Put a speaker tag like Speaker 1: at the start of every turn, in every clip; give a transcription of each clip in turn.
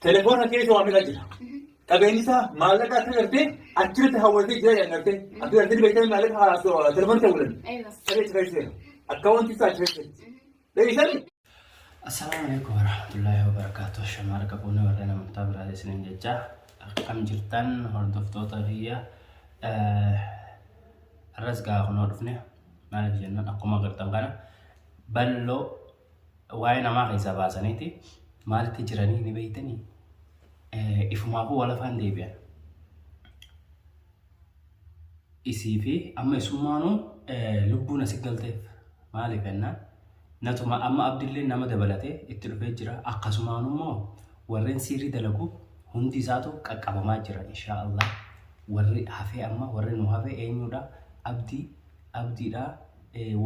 Speaker 1: telefoona keessa waan biraa jira. Qabeenyi isaa maallaqa akka gartee achirratti hawwatee jira yaa gartee akka gartee beekame maallaqa haasoo telefoona ta'uu danda'a. Sabee tiraayiseera akka wanti isaa tiraayiseera. Deebisanii.
Speaker 2: Assalamualaikum warahmatullahi wabarakatuh. Shamarra qabuun warreen amantaa biraa isiniin jecha akkam jirtan hordoftoota biyya arras gaa kunoo dhufne maaliif jennaan akkuma agartan kana bal'oo waa'ee namaa keessaa baasaniiti maalitti jiranii ni beeytanii ifumaafuu walafaan deebi'an isii fi amma isummaanuu lubbuun asii galteef maaliif jennaan natuma amma abdillee nama dabalatee itti dhufee jira akkasumaan immoo warreen sirrii dalagu hundi isaatu qaqqabamaa jira inshaallah warri hafee amma warri nu hafee eenyudha abdiidha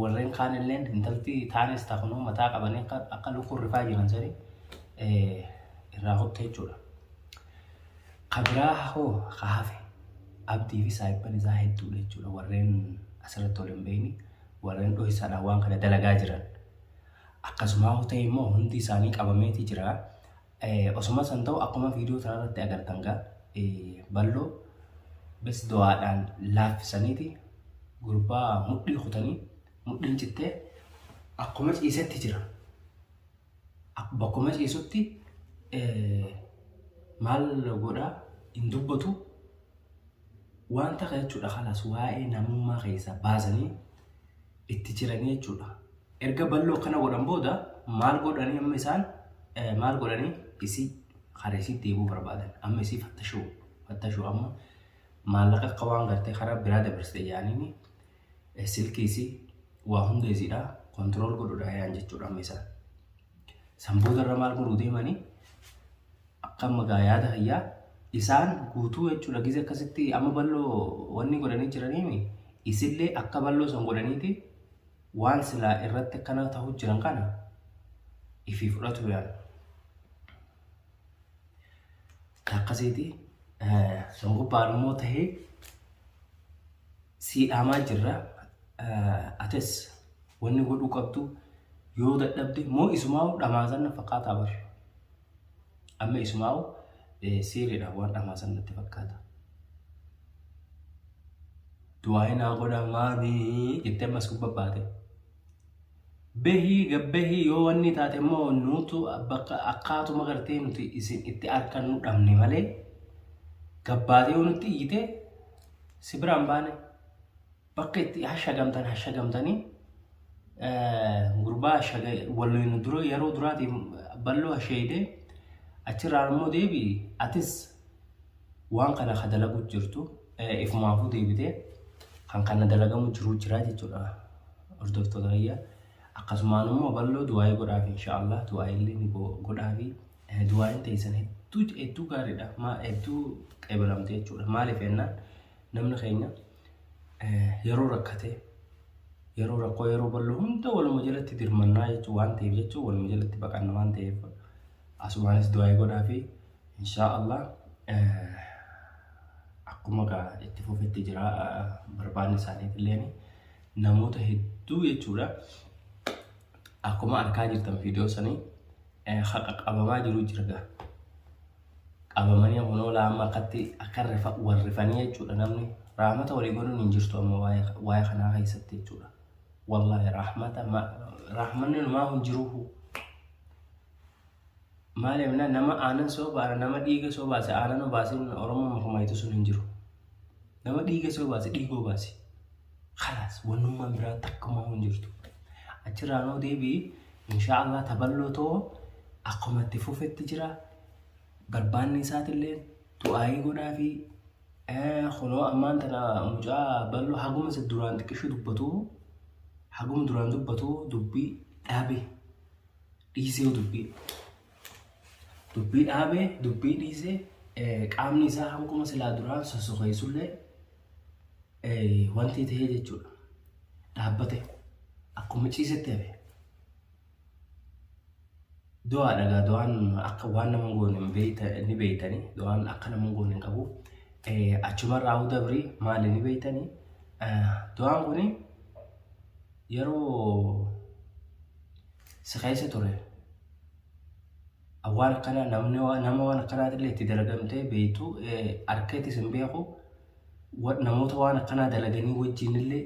Speaker 2: warreen kaan illee intalti taanes takunoo mataa qabanii akka lukkuu rifaa jiran sani irraa hottee jechuudha kabiraa hoo hafe abdii fi saayibban isaa hedduudha jechuudha warreen asirratti waliin beeyni warreen dhohisaadhaan waan kana dalagaa jiran akkasuma ta'e immoo hundi isaanii qabameeti jira osuma san ta'u akkuma viidiyoo kanarratti agartan gaa bal'oo bes do'aadhaan laaffisaniiti gurbaa mudhii kutanii mudhiin cittee akkuma ciisetti jira bakkuma ciisutti maal godhaa hin dubbatu waan ta'a jechuudha kalaas waa'ee namummaa keessa baasanii itti jiranii jechuudha erga bal'oo kana godhan booda maal godhanii amma isaan maal godhanii isii kareesii deebuu barbaadan amma isii fattashuu amma maallaqa akka waan gartee karaa biraa dabarsite yaaniini silkiisii waa hunda isiidha kontirool godhudha yaan jechuudha amma isaan sanboota irra maal godhuu deemanii akka magaa yaada hayyaa isaan guutuu jechuudha gize akkasitti amma bal'oo wanni godhanii jiraniimi isillee akka bal'oo san godhaniiti waan silaa irratti akkana ta'uu jiran kana ifii fudhatu yaan akkasiiti san gubbaan immoo tahee siidhaamaa jirra ates wanni godhuu qabdu yoo dadhabde moo isumaa'u dhamaasan na fakkaataa bar amma isumaa'u seeriidha waan dhamaasan natti fakkaata du'aayi naa godha maamii jettee ammas gubbabbaate behii gabbehii yoo wanni taate immoo nuutu bakka akkaatuma gartee nuti isin itti argannu dhabne malee gabbaatee yoo nutti iyyite si biraan baane bakka itti hashagamtanii gurbaa waliin dura yeroo duraatiif bal'oo hasheeyidee achirraan immoo deebii atis waan kana ka dalagu jirtu ifumaafuu deebitee kan kana dalagamu jiru jira jechuudha hordoftoota hayyaa akkasumaan immoo bal'oo du'aayii godhaaf inshaallah du'aayii illee ni godhaafi du'aayiin teessan hedduu gaariidha hedduu qeebalamte jechuudha maaliif jennaan namni keenya yeroo rakkate yeroo rakkoo yeroo bal'oo hunda waluma jalatti dirmannaa jechuu waan ta'eef jechuu waluma jalatti baqanna waan ta'eef asumaanis du'aayii godhaafi inshaallah akkuma gaa itti fufetti jira barbaanni isaaniif illee namoota hedduu jechuudha akkuma argaa jirtan viidiyoo sanii haqa qabamaa jiru jira qabamanii ammoo laama akkatti akka warrifanii jechuudha namni rahmata walii godhuun hin jirtu amma waa'ee kanaa keessatti jechuudha wallahi rahmanni numaa hin jiruuhu maaliif nama aanan soo baase nama dhiiga soo baase aanan baaseen oromoo makumayitu sun hin jiru nama dhiiga soo baase dhiigoo baase khalaas wannummaan biraa takkumaa hin jirtu achirraanoo deebii inshaallah taballoo ta'oo akkuma itti fufetti jira barbaanni isaatillee du'aayii godhaa fi kunoo ammaan tana mucaa bal'oo haguma isa duraan xiqqishu dubbatu dubbii dhaabee dhiisee dubbii dhaabee dubbii dhiisee qaamni isaa hanguma silaa duraan sosokeessullee wanti ta'ee jechuudha dhaabbate akkuma ciisetti hafe do'a dhagaa do'aan akka waan nama goone ni beeytanii do'aan akka nama goone qabu achumarraa dabrii maali ni beeytanii du'aan kuni yeroo si keessa ture awwaan akkana nama waan akkanaatillee itti dalagamtee beektu harkeetis hin beeku namoota waan akkanaa dalaganii wajjinillee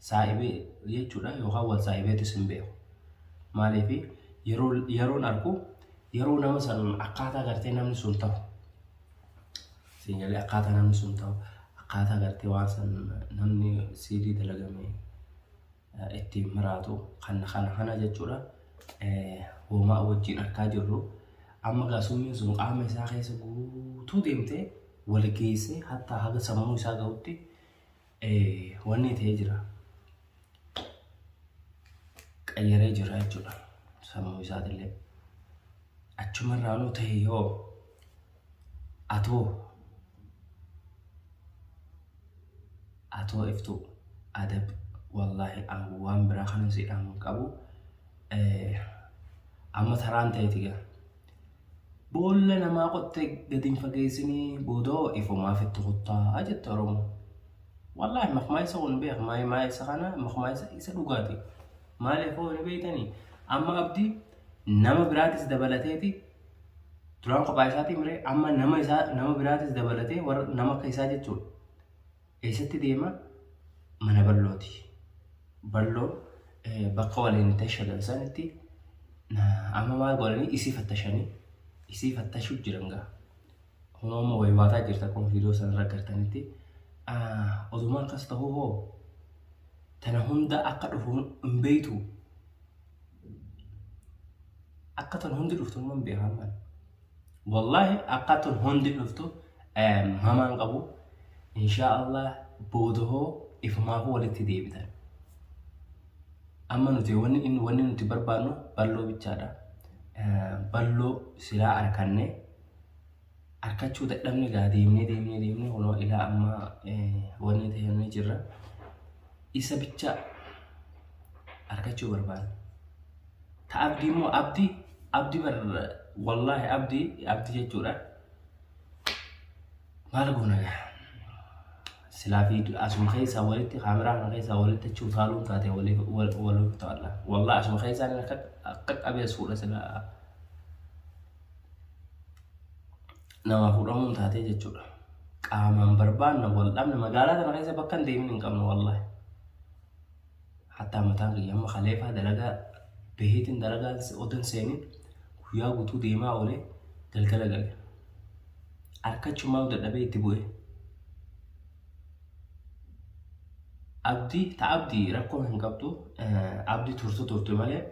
Speaker 2: saa'ibee jechuudha yookaan wal saa'ibeetis hin beeku. Maaliif yeroon argu yeroo nama san akkaataa gartee namni sun ta'u siinjalee akkaataa namni sun ta'u akkaataa gartee waan san namni siidii dalagame ittiin maraatu kana jechuudha. Uumaa wajjin argaa jirru amma gaasummiin sun qaama isaa keessa guutuu deemtee wal geessee hatta haga sammuu isaa ga'utti wanni ta'ee jira. Qayyaree jira jechuudha sammuu isaatillee. Achumarraanuu ta'e yoo atoo iftu adab wallahi waan biraa kana siidhaan qabu. Amma taraan ta'eeti gaa boolla namaa qottee gadi hin fageessinii boodoo ifumaaf itti kuttaa jette Oromoo. Wallahi maqmaa isa kun beeku maa isa kana maqmaa isa dhugaati. Maaliif hoo ni beektanii amma abdii nama biraatis dabalateeti duraan kophaa isaatii miree amma nama biraatis dabalatee warra nama akka isaa jechuudha. Eessatti deema mana ballooti. Balloo bakka waliin ta'e shagalsanitti amma maal godhanii isii fattashuu jiran gaa. Humna waywaataa jirta kun viidiyoo sanarra gartanitti odumaan akkas ta'uu hoo tana hunda akka dhufuun hin beektu. Akka tan hundi dhuftu hin beekaman. Wallahi akka tan hundi dhuftu hamaan qabu. Inshaallah boodoo ifumaaf walitti deebitan. Amma nuti wanni nuti barbaadnu balloo bichaadha. Balloo silaa arkachuu dadhabne gaa deemnee kunoo ilaa amma wanni ta'ee jirra. Isa bicha arkachuu barbaadna. Ta abdii immoo abdii wallahi abdii jechuudha. Maal goona gaa silaa fi asuma keessaa walitti kaameraa kana keessaa walitti chuutaaluun taate walitti ta'alla. Wallahi asuma keessaa akka qabeessuudha silaa nama fuudhamuun taatee jechuudha. Qaamaan barbaadna wal dhabne magaalaa kana keessa bakka hin deemin hin qabnu wallahi. Hatta mataan kiyya amma khaleefaa dalagaa beehitiin dalagaa odan seenin guyyaa guutuu deemaa oolee galgala gale. Harkachumaa dadhabee itti bu'e. Abdii rakkoo hin qabdu. Abdii turtu malee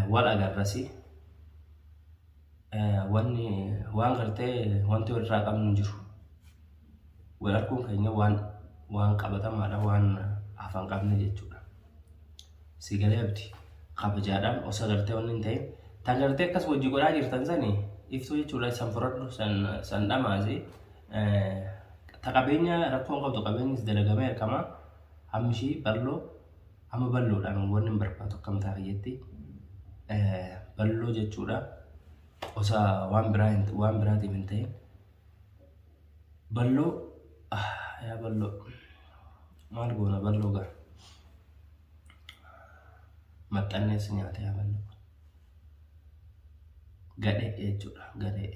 Speaker 2: wal agarrasi. Waan gartee wanti walirraa qabnu hin jiru. Wal arguun keenya waan qabatamaadha waan afaan qabne jechuudha. Sigalee abdii kabajaadhaan osoo gartee wanni hin ta'in tan gartee akkas hojii godhaa jirtan sanii iftuu jechuudha. San furadhu san dhamaase ta qabeenya rakkoon qabdu qabeenyis dalagamee argamaa. Hammishii amma balloodhaan wanni hin barbaadu akkam ta'a jetti balloo jechuudha. Osoo waan biraatiif hin ta'in balloo yaa balloo maal goona balloo gaa maxxannees nyaata yaa balloo gadhee jechuudha gadhee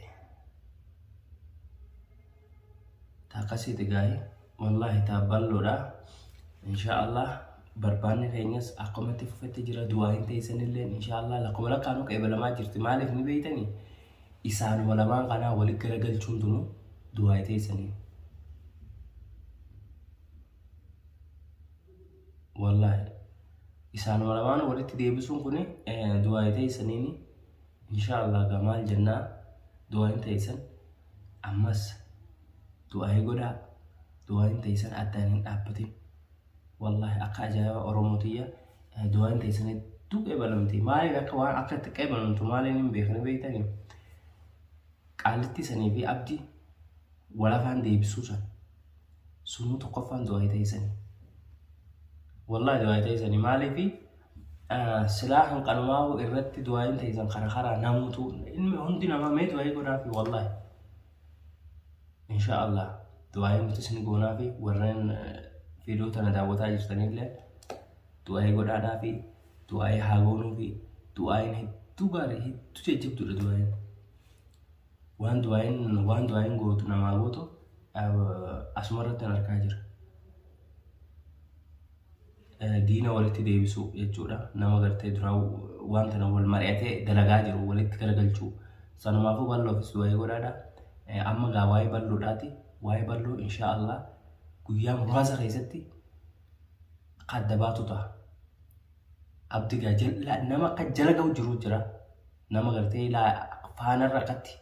Speaker 2: taakasiiti gaa'ee wallahi taa balloodha. Inshaallah barbaanni keenyas akkumatti fufetti jira. Du'aa hin teessanillee inshaallah lakkuma lakkaanuu qeebalamaa jirti. Maaliif ni beektanii isaanuma lamaan kanaa walitti garagalchuun tunu du'aa hin teessanii. Wallahi isaanuma lamaan walitti deebisuun kun du'aa hin teessaniini. Inshaallah gamaal jennaa du'aa hin teessan ammas du'aa hin godhaa du'aa hin teessan addaan hin dhaabbatin. Wallahi akka ajaa'iba Oromootiya du'aa hin teessanii qeebalamti. Maaliif akka waan akka itti qeebalamtu maaliin hin beektanii qaallitti sanii fi abdii walafaan deebisuu sunuu tokkoffaan du'aa hin teessanii. Wallahi du'aa hin teessanii maaliif silaa hanqanumaa irratti du'aa hin teessan karaa namuutu ilmi hundi namaa mee du'aa hin godhaafi wallahi. Inshaallah du'aa nuti isin goonaa fi warreen viidiyoo tana daawwataa jirtanillee du'aa godhaadhaa fi du'aa haa goonuu fi du'aa hedduu gaarii hedduu jajjabduudha du'aa. Waan du'aa gootu namaa gootu asumarratti argaa jira. Diina walitti deebisuu jechuudha. Nama gartee duraa waan tana wal mari'atee dalagaa jiru walitti garagalchuu. Sanumaafuu bal'oofis du'aa godhaadha. Amma gaa waa'ee bal'oodhaati. Waa'ee bal'oo inshaallah guyyaa muraasa keessatti adda baatu ta'a. Abdii gaa nama akka jala ga'u jiru jira. Nama gartee faanarra akkatti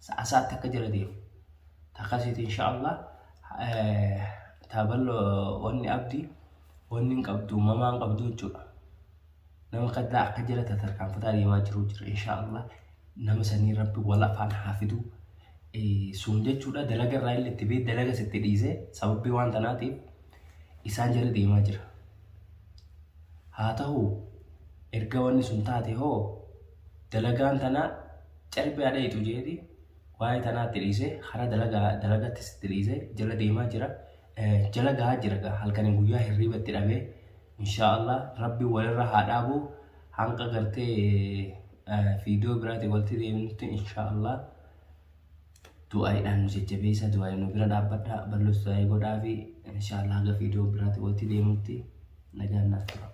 Speaker 2: sa'asaatti akka jala deemu. Takkasitti inshaallah taabaloo wanni abdii wanni hin qabdu uumamaa hin qabdu jechuudha. Nama kaddaa akka jala tarkaanfataa deemaa jiru jira inshaallah. Nama sanii rabbi wal afaan haa fidu. Sun jechuudha dalaga irraa illee itti beekee dalaga sitti dhiisee sababii waan tanaatiif isaan jala deemaa jira. Haa ta'u erga wanni sun taate hoo dalagaan tanaa carbiyaa dhayitu jeeti waa'ee tanaatti dhiisee hara dalagatti sitti dhiisee jala deemaa jira. Jala gahaa jira halkanii guyyaa hirriibatti dhabee inshaallah rabbi walirra haa dhaabu hanga gartee viidiyoo biraatti walitti deemnutti inshaallah. Du'aadhaan nu jajjabeessa du'aa nu bira dhaabbadhaa bal'oos du'aa godhaa fi inshaallah haga viidiyoo biraatti walitti deemnutti nagaan naaf tura.